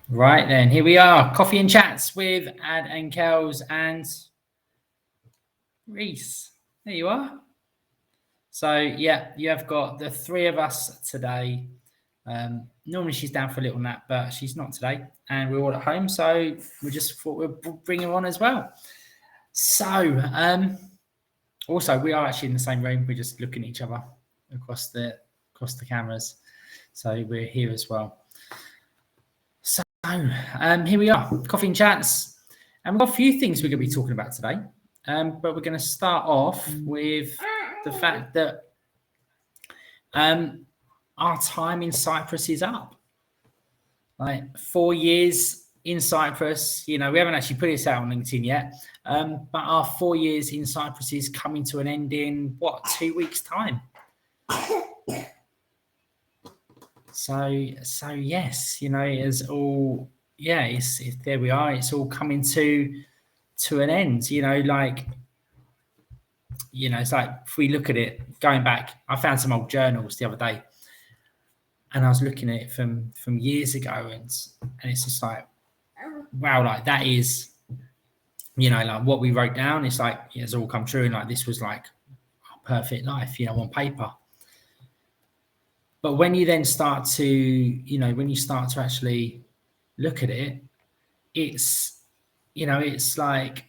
Right then, here we are, coffee and chats with Ad and Kelz and Reese. There you are. So yeah, you have got the three of us today. Normally she's down for a little nap, but she's not today, and we're all at home, so we just thought we'd bring her on as well. So also we are actually in the same room. We're just looking at each other across the cameras, so we're here as well. So here we are, coffee and chats, and we've got a few things we're going to be talking about today. But we're going to start off with the fact that our time in Cyprus is up. Like 4 years in Cyprus, we haven't actually put this out on LinkedIn yet, but our 4 years in Cyprus is coming to an end in 2 weeks' time. So yes, it's all, it's there we are. It's all coming to an end. It's like if we look at it going back, I found some old journals the other day, and I was looking at it from years ago, and it's just like, wow, like that is, like what we wrote down. It's like it's all come true, and like this was like a perfect life, on paper. But when you then start to, when you start to actually look at it, it's, it's like,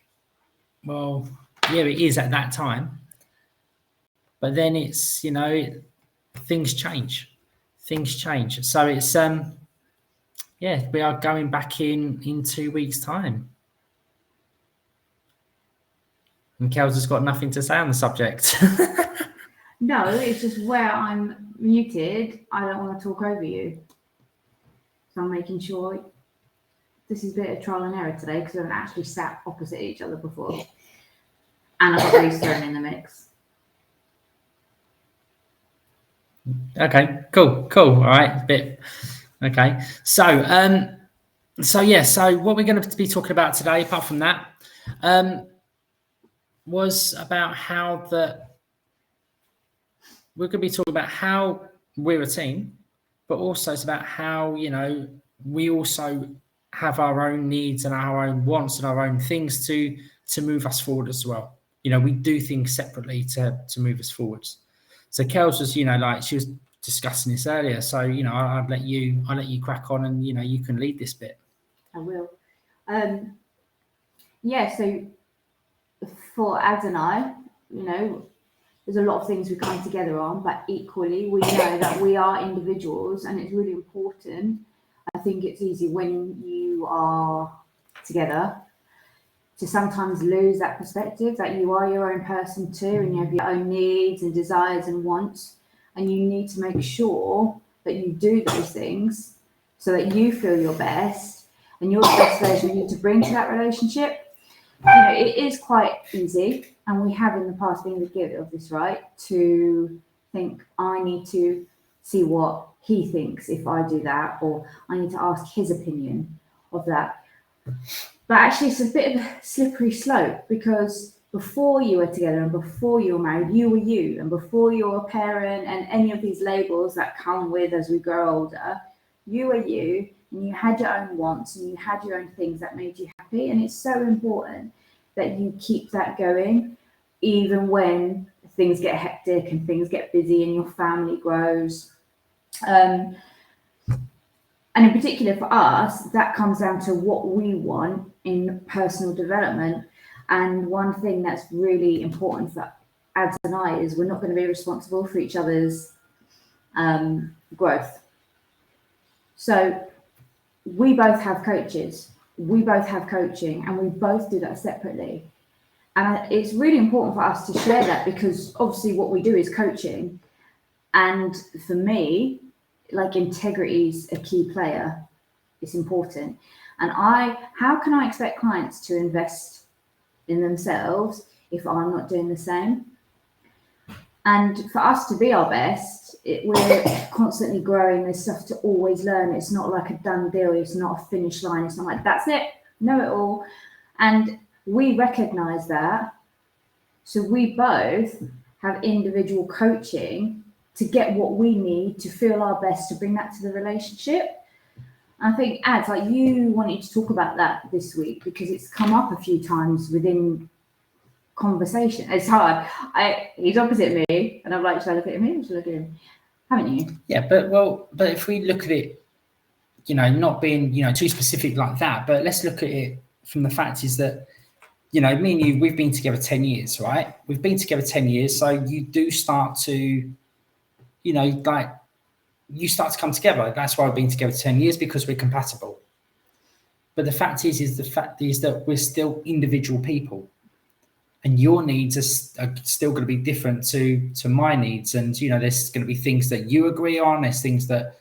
well, yeah, it is at that time. But then it's, things change. So it's, we are going back in 2 weeks' time. And Kelz has got nothing to say on the subject. No, it's just where I'm muted, I don't want to talk over you. So I'm making sure this is a bit of trial and error today because we haven't actually sat opposite each other before. And I've got Reese thrown in the mix. Okay, cool. All right, okay. So what we're going to be talking about today, apart from that, was about how we're going to be talking about how we're a team, but also it's about how, we also have our own needs and our own wants and our own things to move us forward as well. We do things separately to move us forwards. So Kelz was, like she was discussing this earlier. So, I'll let you crack on and, you can lead this bit. I will. So for Ad and I, there's a lot of things we come together on, but equally we know that we are individuals, and it's really important. I think it's easy when you are together to sometimes lose that perspective that you are your own person too, and you have your own needs and desires and wants, and you need to make sure that you do those things so that you feel your best and you're the best version you need to bring to that relationship. It is quite easy, and we have in the past been the giver of this, right, to think I need to see what he thinks if I do that, or I need to ask his opinion of that. But actually it's a bit of a slippery slope, because before you were together and before you were married, you were you, and before you were a parent and any of these labels that come with as we grow older, you were you, and you had your own wants and you had your own things that made you happy. And it's so important that you keep that going, even when things get hectic and things get busy and your family grows. And in particular for us, that comes down to what we want in personal development. And one thing that's really important for Ad and I is we're not going to be responsible for each other's growth. So we both have coaches, we both have coaching, and we both do that separately. And it's really important for us to share that, because obviously what we do is coaching. And for me, like, integrity is a key player. It's important. And how can I expect clients to invest in themselves if I'm not doing the same? And for us to be our best, we're constantly growing. There's stuff to always learn. It's not like a done deal. It's not a finish line. It's not like, that's it, know it all. And we recognize that. So we both have individual coaching to get what we need to feel our best, to bring that to the relationship. I think, Ads, like you wanted to talk about that this week because it's come up a few times within conversation. It's hard. He's opposite me, and I'm like, should I look at him or should I look at him? Haven't you? Yeah, but if we look at it, not being too specific like that, but let's look at it from the fact is that me and you, we've been together 10 years, right? We've been together 10 years, so you do start to, like you start to come together. That's why we've been together 10 years, because we're compatible. But the fact is that we're still individual people. And your needs are still going to be different to my needs. And, there's going to be things that you agree on. There's things that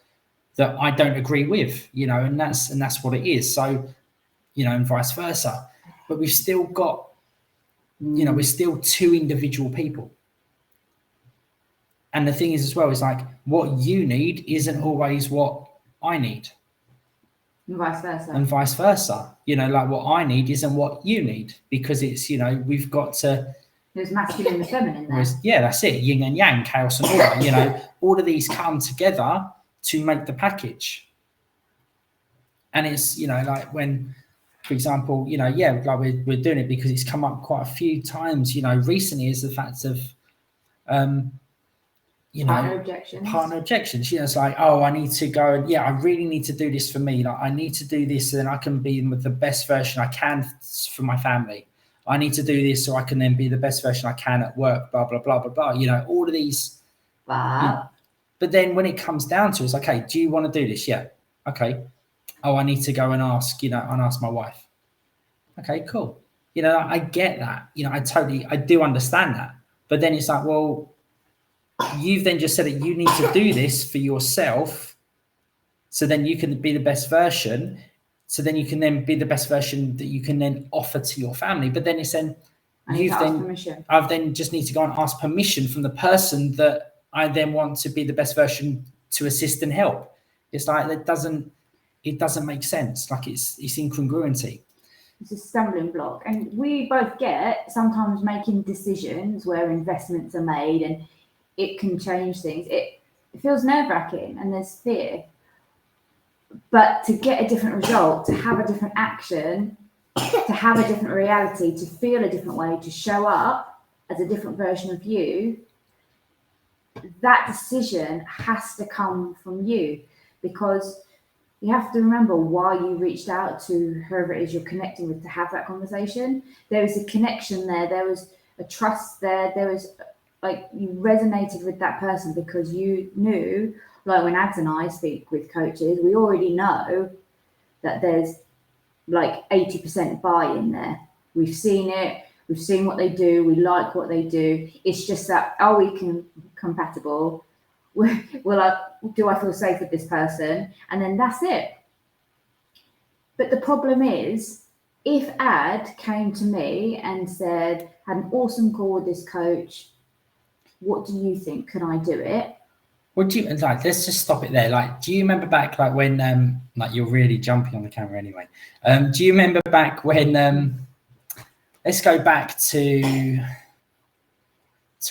I don't agree with, and that's what it is. So, and vice versa. But we've still got, we're still two individual people. And the thing is as well, is like what you need isn't always what I need. And vice versa. And vice versa. Like what I need isn't what you need, because it's, we've got to. There's masculine and feminine there. Yeah, that's it. Yin and yang, chaos and order. All of these come together to make the package. And it's, like when, for example, like we're doing it because it's come up quite a few times, recently, is the fact of, partner objections. It's like, oh, I need to go and I really need to do this for me. Like I need to do this so then I can be with the best version I can for my family. I need to do this so I can then be the best version I can at work, blah, blah, blah, blah, blah. All of these. Wow. But then when it comes down to it, it's okay, do you want to do this? Yeah. Okay. Oh, I need to go and ask, ask my wife. Okay, cool. I get that. I do understand that. But then it's like, well, you've then just said that you need to do this for yourself, so then you can be the best version, so then you can then be the best version that you can then offer to your family. But then it's then I've then just need to go and ask permission from the person that I then want to be the best version to assist and help. It's like it doesn't make sense. Like it's incongruency. It's a stumbling block, and we both get sometimes making decisions where investments are made and it can change things. It feels nerve-wracking and there's fear. But to get a different result, to have a different action, to have a different reality, to feel a different way, to show up as a different version of you, that decision has to come from you, because you have to remember why you reached out to whoever it is you're connecting with to have that conversation. There was a connection there. There was a trust there. There was like you resonated with that person because you knew, like when Ads and I speak with coaches, we already know that there's like 80% buy-in there. We've seen it. We've seen what they do. We like what they do. It's just that, are we compatible? Do I feel safe with this person? And then that's it. But the problem is, if Ad came to me and said, had an awesome call with this coach, what do you think? Can I do it? What do you like? Let's just stop it there. Like, do you remember back like when like you're really jumping on the camera anyway? Do you remember back when let's go back to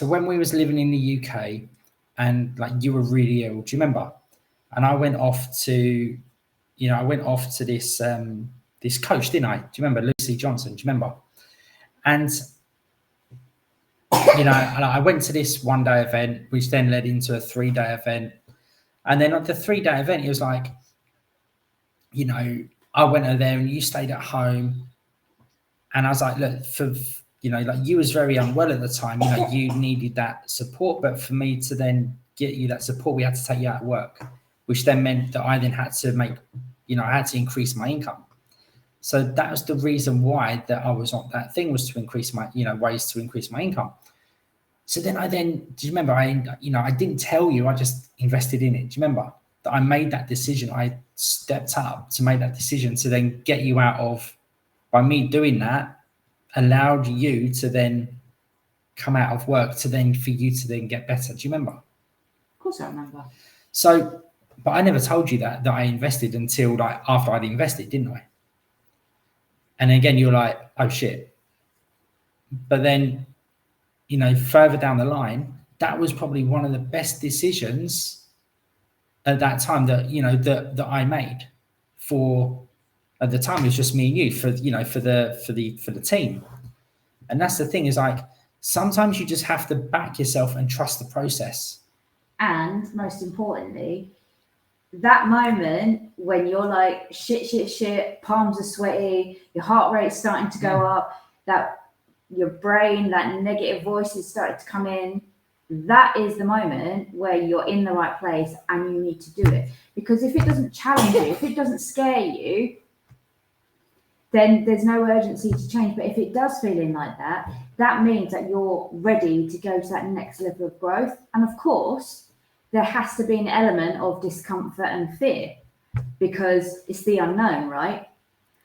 when we was living in the UK and like you were really ill? Do you remember? And I went off to this this coach, didn't I? Do you remember Lucy Johnson? Do you remember? And I went to this 1-day event, which then led into a 3-day event. And then at the 3-day event, it was like, I went over there and you stayed at home. And I was like, look, like you was very unwell at the time, you needed that support. But for me to then get you that support, we had to take you out of work, which then meant that I then had to make, I had to increase my income. So that was the reason why that I was on that thing, was to increase my, ways to increase my income. So then do you remember, I didn't tell you, I just invested in it. Do you remember that I made that decision? I stepped up to make that decision to then get you out of, by me doing that, allowed you to then come out of work for you to then get better. Do you remember? Of course I remember. So, but I never told you that I invested until like after I'd invested, didn't I? And again, you're like, oh shit. But then, further down the line, that was probably one of the best decisions at that time that, that I made for, at the time it was just me and you, for the team. And that's the thing, is like, sometimes you just have to back yourself and trust the process. And most importantly, that moment when you're like shit, palms are sweaty, your heart rate's starting to go up, that your brain, that negative voice is starting to come in, that is the moment where you're in the right place and you need to do it. Because if it doesn't challenge you, if it doesn't scare you, then there's no urgency to change. But if it does feel in like that, that means that you're ready to go to that next level of growth. And of course, there has to be an element of discomfort and fear, because it's the unknown, right?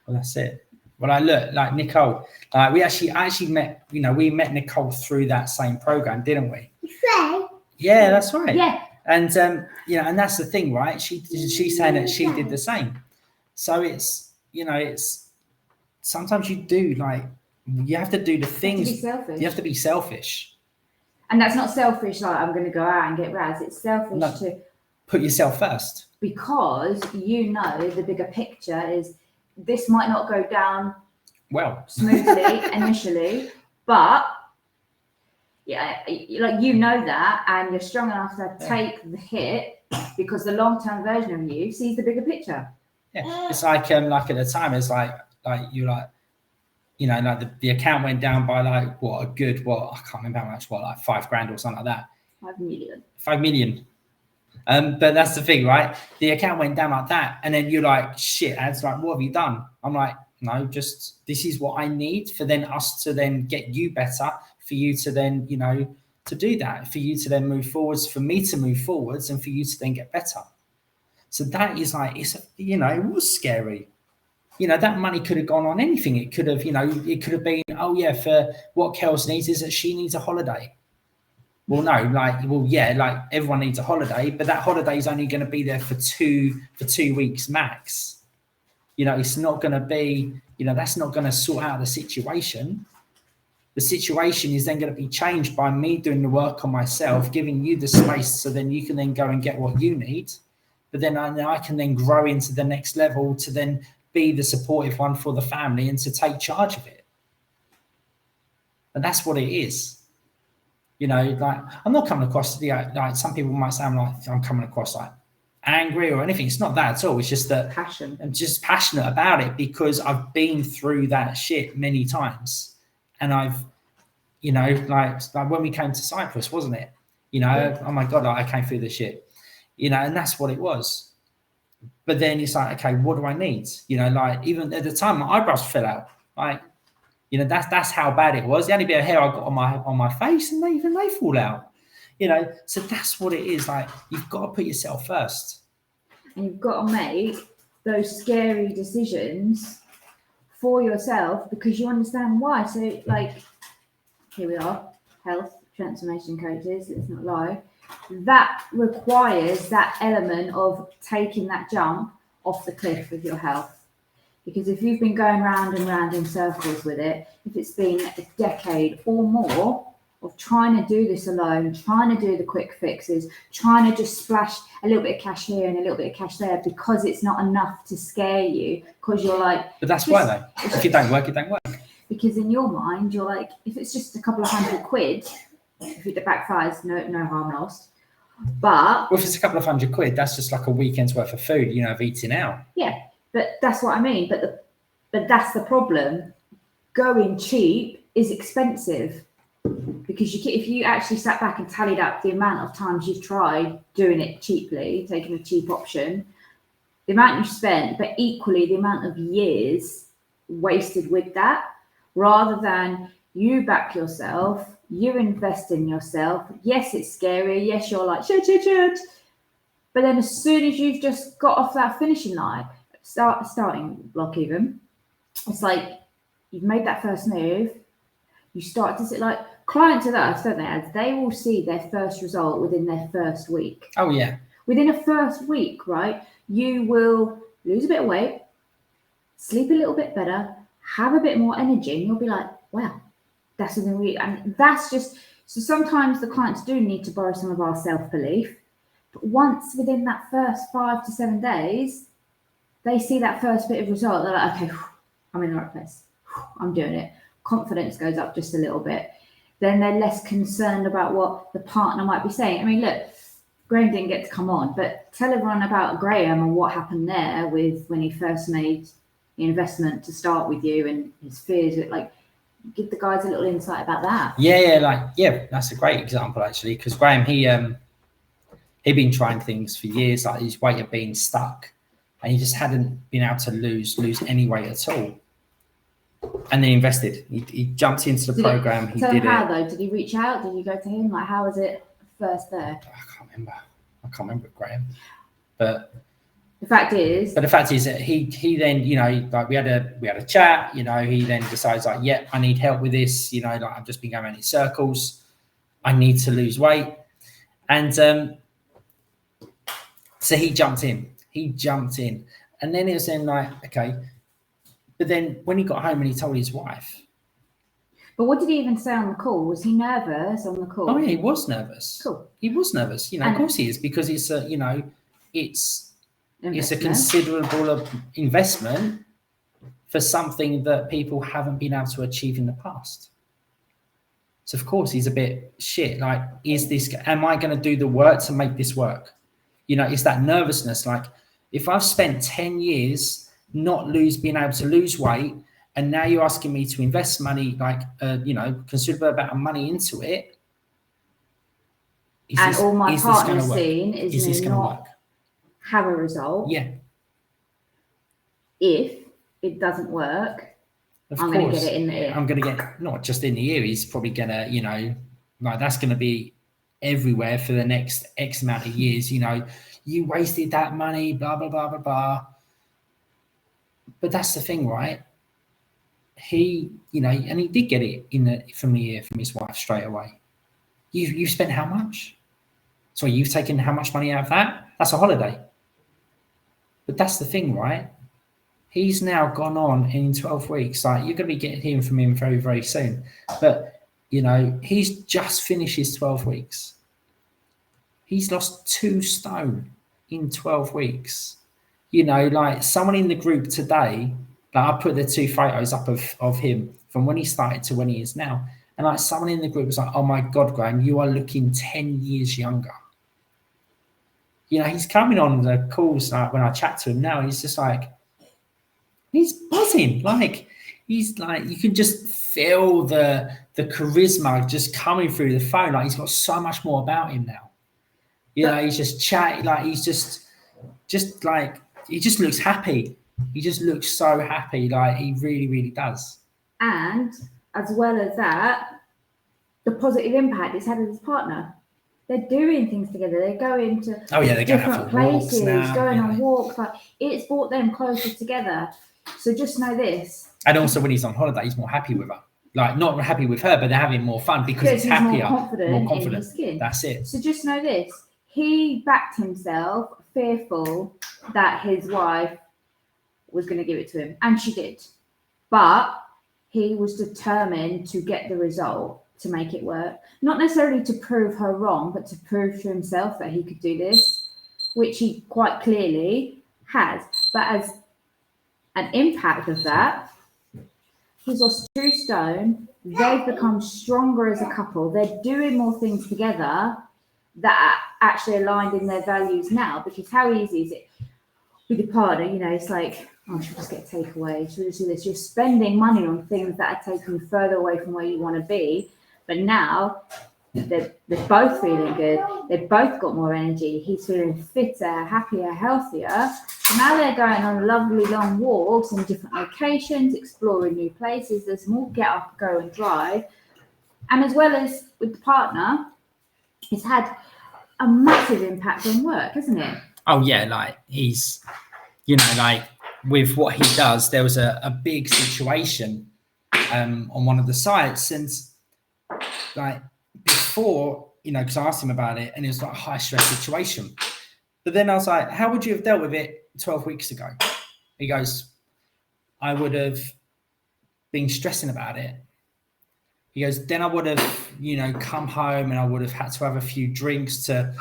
Well, that's it. Well, I look like Nicole. I actually met, we met Nicole through that same program, didn't we? Yeah, that's right. Yeah. And and that's the thing, right? She's saying that she did the same. So it's sometimes you do, like, you have to do the things. You have to be selfish. And that's not selfish, like I'm going to go out and get Raz. It's selfish to put yourself first. Because the bigger picture is, this might not go down well smoothly initially, but yeah, that, and you're strong enough to take the hit, because the long-term version of you sees the bigger picture. Yeah, it's like at the time, it's like the account went down by I can't remember how much, like $5,000 or something like that. 5 million. 5 million. But that's the thing, right? The account went down like that, and then you're like, shit, Ad's like, what have you done? I'm like, no, just this is what I need for then us to then get you better, for you to then, to do that, for you to then move forwards, for me to move forwards, and for you to then get better. So that is like, it was scary. That money could have gone on anything. It could have, it could have been, for what Kelz needs is that she needs a holiday. Well, no, everyone needs a holiday, but that holiday is only going to be there for two weeks max. It's not going to be, that's not going to sort out the situation. The situation is then going to be changed by me doing the work on myself, giving you the space, so then you can then go and get what you need. But then I can then grow into the next level to then be the supportive one for the family and to take charge of it. And that's what it is. I'm not coming across like some people might say I'm coming across like angry or anything. It's not that at all. It's just that passion. I'm just passionate about it because I've been through that shit many times. And I've, like when we came to Cyprus, wasn't it? Oh my God, I came through the shit, and that's what it was. But then it's like, okay, what do I need? Even at the time, my eyebrows fell out. That's how bad it was. The only bit of hair I got on my face, and they fall out. So that's what it is. Like, you've got to put yourself first. And you've got to make those scary decisions for yourself because you understand why. So, like, here we are, health transformation coaches. Let's not lie. That requires that element of taking that jump off the cliff with your health. Because if you've been going round and round in circles with it, if it's been a decade or more of trying to do this alone, trying to do the quick fixes, trying to just splash a little bit of cash here and a little bit of cash there because it's not enough to scare you, because you're like... But that's why, though. If it don't work, it don't work. Because in your mind, you're like, if it's just a couple of £100, if it backfires, no harm lost. But... Well, if it's a couple of £100, that's just like a weekend's worth of food, of eating out. Yeah. But that's what I mean. But that's the problem. Going cheap is expensive because if you actually sat back and tallied up the amount of times you've tried doing it cheaply, taking a cheap option, the amount you've spent, but equally the amount of years wasted with that, rather than you back yourself, you invest in yourself. Yes, it's scary. Yes, you're like, shit. But then as soon as you've just got off that finishing line, starting block even, it's like you've made that first move, you start to see, like, clients of us, don't they? They will see their first result within their first week. Oh yeah, within a first week, right? You will lose a bit of weight, sleep a little bit better, have a bit more energy, and you'll be like, wow, that's something we... And that's just... So sometimes the clients do need to borrow some of our self-belief, but once within that first 5 to 7 days, they see that first bit of result, they're like, okay, I'm in the right place. I'm doing it. Confidence goes up just a little bit. Then they're less concerned about what the partner might be saying. I mean, look, Graham didn't get to come on, but tell everyone about Graham and what happened there with when he first made the investment to start with you and his fears. Like, give the guys a little insight about that. Yeah, that's a great example actually, because Graham, he'd been trying things for years, like his weight had been stuck, and he just hadn't been able to lose any weight at all. And then he invested. He jumped into the program. He did how though? Did he reach out? Did you go to him? Like, how was it first there? I can't remember Graham. But the fact is that he then, you know, like we had a chat. You know, he then decides like, yeah, I need help with this. You know, like I've just been going around in circles. I need to lose weight, and so he jumped in, and then it was then like, okay. But then when he got home and he told his wife. But what did he even say on the call? Was he nervous on the call? Oh yeah, he was nervous. Cool. He was nervous. You know, of course he is, because it's a, you know, it's a considerable investment for something that people haven't been able to achieve in the past. So of course he's a bit shit. Like, am I going to do the work to make this work? You know, it's that nervousness. Like, if I've spent 10 years being able to lose weight, and now you're asking me to invest money, like, you know, considerable amount of money into it. All my partner's seen is this going to work? Have a result. Yeah. If it doesn't work, I'm going to get it in the ear. I'm going to get not just in the ear. He's probably going to, you know, like that's going to be everywhere for the next X amount of years. You know, you wasted that money, blah, blah, blah, blah, blah. But that's the thing, right? He, you know, and he did get it from the ear from his wife straight away. You've spent how much? So you've taken how much money out of that? That's a holiday. But that's the thing, right? He's now gone on in 12 weeks. Like, you're going to be hearing from him very, very soon. But, you know, he's just finished his 12 weeks. He's lost 2 stone in 12 weeks. You know, like someone in the group today, like I put the 2 photos up of him from when he started to when he is now. And like someone in the group was like, oh my God, Graham, you are looking 10 years younger. You know, he's coming on the calls like when I chat to him now, he's just like, he's buzzing. Like, he's like, you can just feel the charisma just coming through the phone. Like, he's got so much more about him now. You know, he's just chatting, like he's just like, he just looks happy. He just looks so happy. Like, he really, really does. And as well as that, the positive impact it's had with his partner. They're doing things together. They're going to different places, going on walks. Like, it's brought them closer together. So just know this. And also when he's on holiday, he's more happy with her. Like, not happy with her, but they're having more fun because he's happier. More confident in his skin. That's it. So just know this. He backed himself, fearful that his wife was going to give it to him. And she did. But he was determined to get the result, to make it work. Not necessarily to prove her wrong, but to prove to himself that he could do this, which he quite clearly has. But as an impact of that, he's lost 2 stone. They've become stronger as a couple. They're doing more things together that are actually aligned in their values now. Because how easy is it with your partner? You know, it's like, oh, should we just get a takeaway? Should we just do this? You're spending money on things that are taking you further away from where you want to be. But now they're both feeling good. They've both got more energy. He's feeling fitter, happier, healthier. Now they're going on lovely long walks in different locations, exploring new places. There's more get up, go and drive. And as well as with the partner, it's had a massive impact on work, hasn't it? Oh yeah, like he's, you know, like with what he does, there was a big situation on one of the sites, and like before, you know, because I asked him about it, and it was like a high stress situation. But then I was like, how would you have dealt with it 12 weeks ago? He goes, I would have been stressing about it. He goes, then I would have, you know, come home and I would have had to have a few drinks to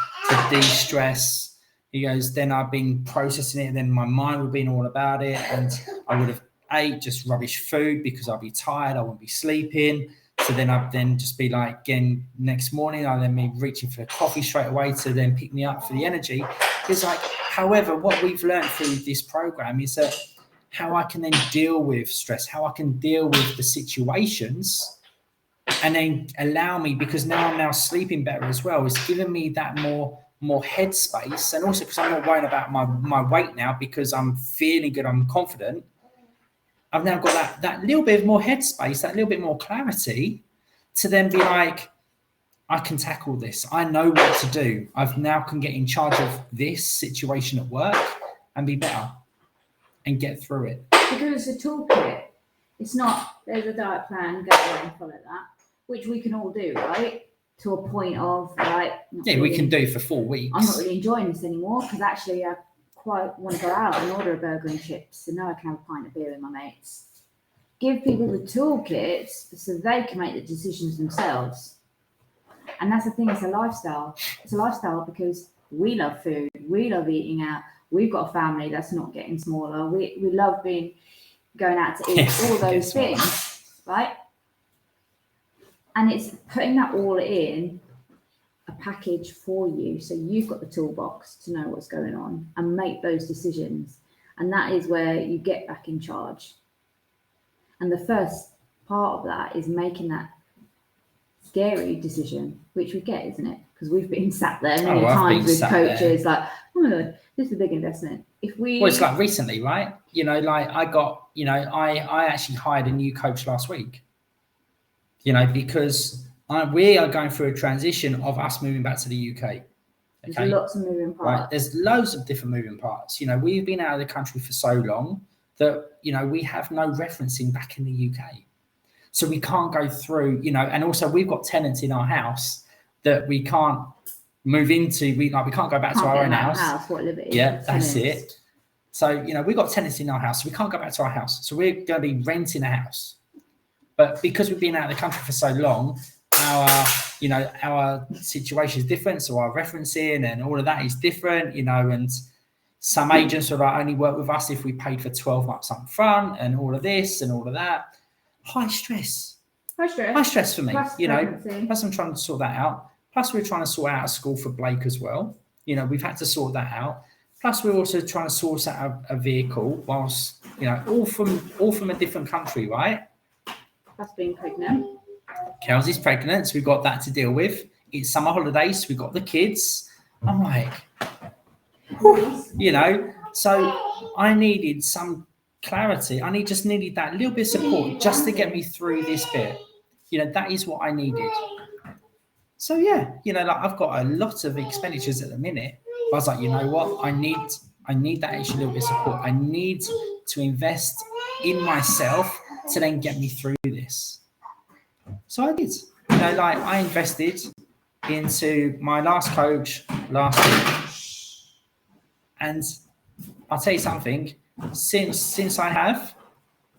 de-stress. He goes, then I've been processing it, and then my mind would have been all about it, and I would have ate just rubbish food because I'd be tired, I wouldn't be sleeping. So then I'd then just be like, again, next morning, I'd then be reaching for a coffee straight away to then pick me up for the energy. It's like, however, what we've learned through this program is that how I can then deal with stress, how I can deal with the situations, and then allow me, because now I'm now sleeping better as well, it's giving me that more headspace. And also because I'm not worrying about my weight now, because I'm feeling good, I'm confident. I've now got that little bit of more headspace, that little bit more clarity to then be like, I can tackle this. I know what to do. I've now can get in charge of this situation at work and be better and get through it. Because it's a toolkit. It's not, there's a diet plan, go away and follow that, which we can all do, right? To a point of, like... Yeah, we can do for 4 weeks. I'm not really enjoying this anymore, because actually I quite want to go out and order a burger and chips, so now I can have a pint of beer with my mates. Give people the toolkits so they can make the decisions themselves. And that's the thing, it's a lifestyle. It's a lifestyle because we love food, we love eating out, we've got a family that's not getting smaller, we love going out to eat, all those things, right? And it's putting that all in a package for you, so you've got the toolbox to know what's going on and make those decisions. And that is where you get back in charge. And the first part of that is making that scary decision, which we get, isn't it? Because we've been sat there many times with coaches like, oh my God, this is a big investment. Well, it's like recently, right? Like I got, I actually hired a new coach last week, because we are going through a transition of us moving back to the UK. Okay? There's lots of moving parts. Right? There's loads of different moving parts. We've been out of the country for so long that, we have no referencing back in the UK. So we can't go through, and also we've got tenants in our house that we can't move into. We can't go back to our own house. What liberty? Yeah, that's it. So, we've got tenants in our house, so we can't go back to our house. So we're going to be renting a house. But because we've been out of the country for so long, our situation is different. So our referencing and all of that is different, and some agents will only work with us if we paid for 12 months up front and all of this and all of that. High stress for me, plus I'm trying to sort that out. Plus we're trying to sort out a school for Blake as well. We've had to sort that out. Plus we're also trying to source out a vehicle whilst, all from a different country, right? Plus being pregnant. Kelsey's pregnant, so we've got that to deal with. It's summer holidays, so we've got the kids. I'm like, so I needed some clarity. I just needed that little bit of support just to get me through this bit. That is what I needed. So yeah, I've got a lot of expenditures at the minute. But I was like, you know what? I need that extra little bit of support. I need to invest in myself to then get me through this. So I did. I invested into my last coach last week. And I'll tell you something, since I've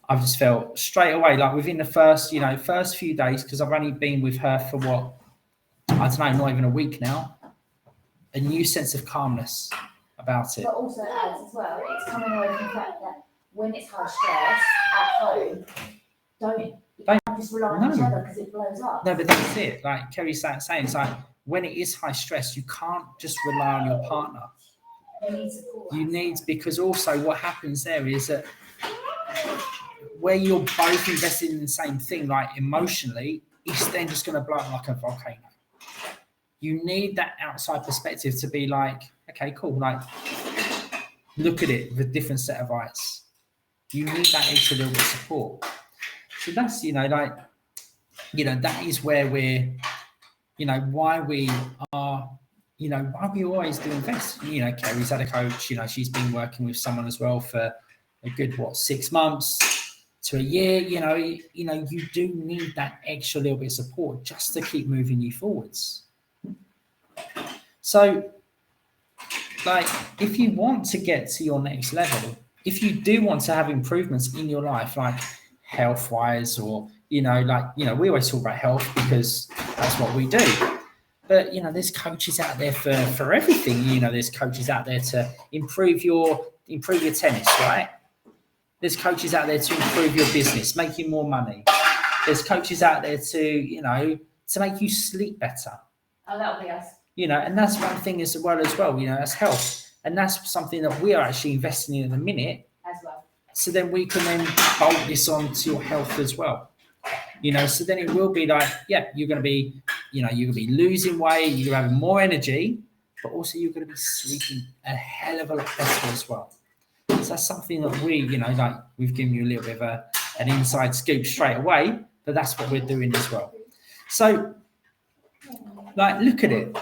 just felt straight away, like within the first few days, because I've only been with her for what, I don't know, not even a week now, a new sense of calmness about it. But also as well, it's coming away from the fact that when it's high stress at home, don't just rely on each other because it blows up. No, but that's it. Like Kerrie's saying, it's like when it is high stress, you can't just rely on your partner. You need support. Because also what happens there is that where you're both invested in the same thing, like emotionally, it's then just going to blow up like a volcano. You need that outside perspective to be like, okay, cool. Like, look at it with a different set of eyes. You need that extra little bit of support. So that's, that is where we're, why we are, why we always do invest. Kerrie's had a coach, she's been working with someone as well for a good, 6 months to a year. You do need that extra little bit of support just to keep moving you forwards. So, if you want to get to your next level, if you do want to have improvements in your life, like health-wise, or, we always talk about health because that's what we do. But, you know, there's coaches out there for everything. You know, there's coaches out there to improve your tennis, right? There's coaches out there to improve your business, make you more money. There's coaches out there to, you know, to make you sleep better. Oh, that'll be us. You know, and that's one thing as well, you know, that's health. And that's something that we are actually investing in at the minute. As well. So then we can then bolt this on to your health as well. You know, so then it will be like, yeah, you're going to be, you know, you're going to be losing weight, you're going to have more energy, but also you're going to be sleeping a hell of a lot better as well. So that's something that we, you know, like we've given you a little bit of an inside scoop straight away, but that's what we're doing as well. So, like, look at it.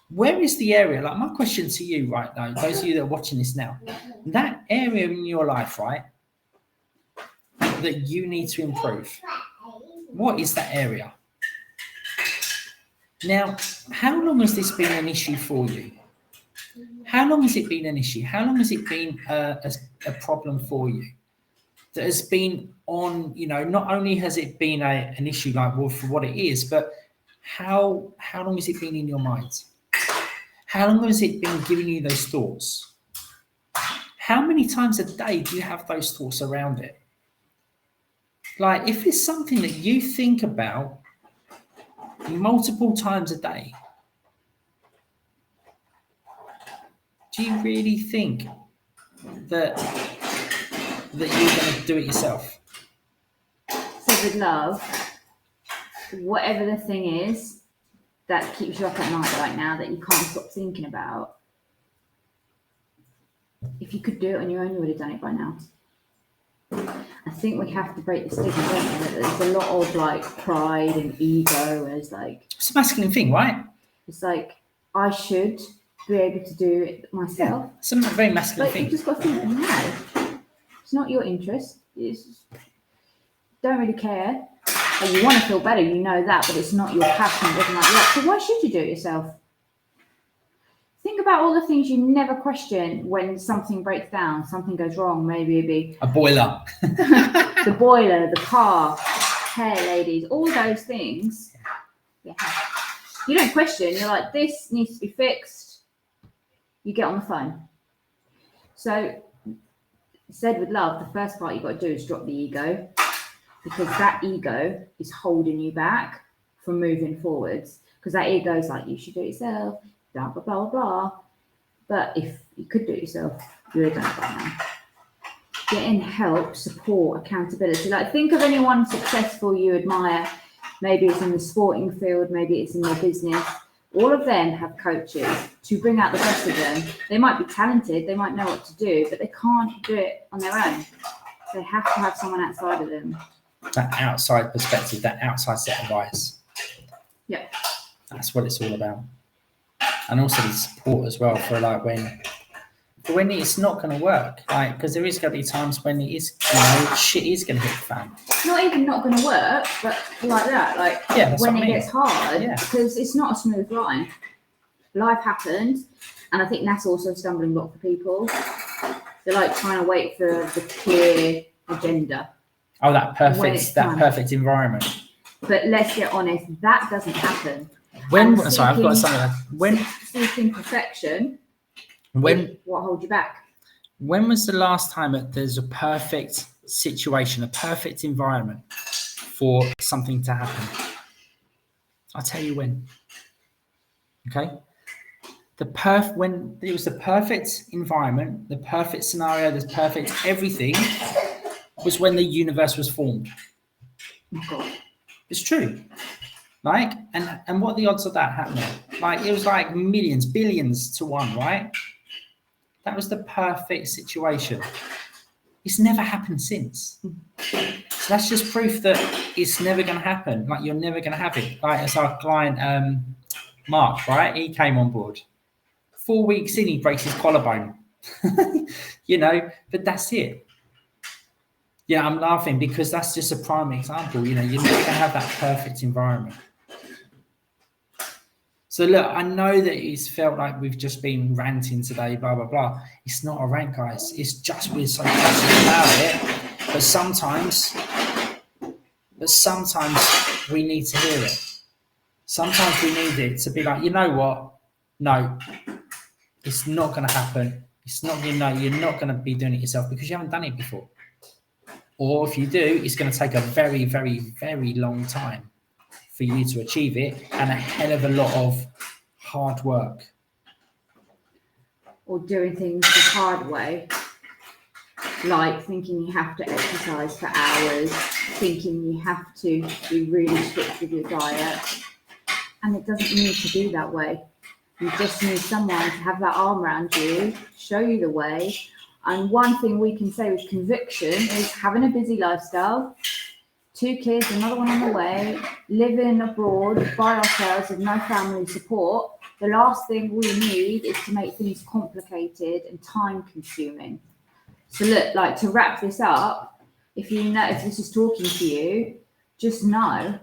Where is the area? Like, my question to you right now, those of you that are watching this now, that area in your life, right, that you need to improve, what is that area? Now, how long has this been an issue for you? How long has it been an issue? How long has it been a problem for you? That has been on, you know, not only has it been an issue like, well, for what it is, but how long has it been in your mind? How long has it been giving you those thoughts? How many times a day do you have those thoughts around it? Like, if it's something that you think about multiple times a day, do you really think that you're going to do it yourself? So with love, whatever the thing is that keeps you up at night right now that you can't stop thinking about, if you could do it on your own, you would have done it by now. I think we have to break the stigma, don't we? That there's a lot of like pride and ego as like, it's a masculine thing, right? It's like, I should be able to do it myself. Yeah, it's a very masculine but thing. You just got to think, no, it's not your interest. It's don't really care. And you want to feel better, you know that, but it's not your passion, it doesn't like that. So why should you do it yourself? Think about all the things you never question when something breaks down, something goes wrong. Maybe it'd be a boiler, the boiler, the car, hair ladies, all those things. Yeah. You don't question. You're like, this needs to be fixed. You get on the phone. So, said with love, the first part you got to do is drop the ego, because that ego is holding you back from moving forwards. Because that ego is like, you should do it yourself. Blah, blah, blah, blah. But if you could do it yourself, you would have done it by now. Getting help, support, accountability. Like, think of anyone successful you admire. Maybe it's in the sporting field, maybe it's in your business. All of them have coaches to bring out the best of them. They might be talented, they might know what to do, but they can't do it on their own. They have to have someone outside of them. That outside perspective, that outside set of eyes. Yeah. That's what it's all about. And also the support as well for like when it's not going to work, like, because there is going to be times when it is, you know, shit is going to hit the fan. Not even not going to work, but like that, like when it gets hard, because it's not a smooth line. Life happens, and I think that's also a stumbling block for people. They're like trying to wait for the clear agenda. Oh, that perfect environment. But let's get honest, that doesn't happen. I've got something. When seeking perfection, what holds you back? When was the last time that there's a perfect situation, a perfect environment for something to happen? I'll tell you when. Okay, when it was the perfect environment, the perfect scenario, the perfect everything was when the universe was formed. Oh God. It's true. Like, and what are the odds of that happening? Like, it was like millions, billions to one, right? That was the perfect situation. It's never happened since. So that's just proof that it's never going to happen. Like, you're never going to have it. Like, as our client, Mark, right? He came on board. 4 weeks in, he breaks his collarbone. You know, but that's it. Yeah, I'm laughing because that's just a prime example. You know, you're never going to have that perfect environment. So look, I know that it's felt like we've just been ranting today, blah, blah, blah. It's not a rant, guys. It's just we're so passionate about it. But sometimes we need to hear it. sometimes we need it to be like, you know what? No, it's not going to happen. It's not, you're not going to be doing it yourself because you haven't done it before. Or if you do, it's going to take a very, very, very long time for you to achieve it and a hell of a lot of hard work. Or doing things the hard way, like thinking you have to exercise for hours, thinking you have to be really strict with your diet. And it doesn't need to be that way. You just need someone to have that arm around you, show you the way. And one thing we can say with conviction is having a busy lifestyle, 2 kids, another one on the way, living abroad by ourselves with no family support. The last thing we need is to make things complicated and time consuming. So look, like to wrap this up, if this is talking to you, just know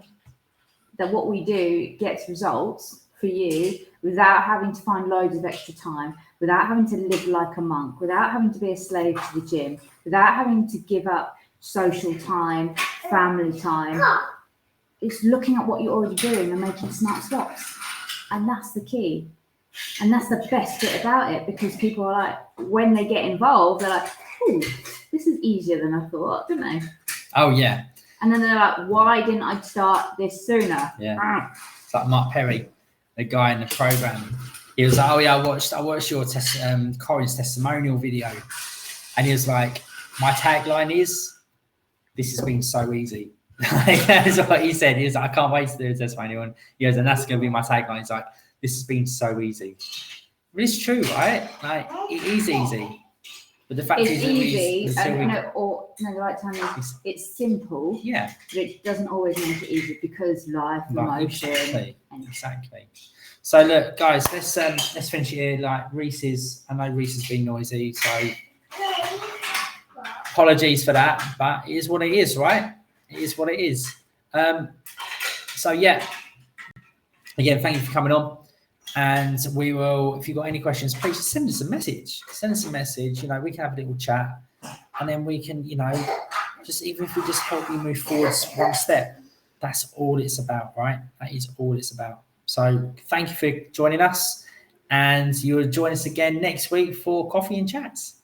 that what we do gets results for you without having to find loads of extra time, without having to live like a monk, without having to be a slave to the gym, without having to give up social time, family time. It's looking at what you're already doing and making smart swaps. And that's the key. And that's the best bit about it, because people are like, when they get involved, they're like, oh, this is easier than I thought, don't they? Oh, yeah. And then they're like, why didn't I start this sooner? Yeah. It's like Mark Perry, the guy in the program. He was like, oh, yeah, I watched your Corin's testimonial video. And he was like, my tagline is, this has been so easy. That's what he said. He was like, I can't wait to do a testimonial. And he goes, and that's going to be my tagline. He's like, this has been so easy. But it's true, right? Like, it is easy. But the fact it's is, easy. The right time is it's simple. Yeah. But it doesn't always make it easy because life, emotion. Exactly. So look, guys, let's finish it here. Like I know Reese has been noisy, so apologies for that, but it is what it is, right? It is what it is. So yeah, again, thank you for coming on. And we will, if you've got any questions, please just send us a message. Send us a message. We can have a little chat, and then we can, just even if we just help you move forward one step, that's all it's about, right? That is all it's about. So thank you for joining us, and you'll join us again next week for Coffee and Chats.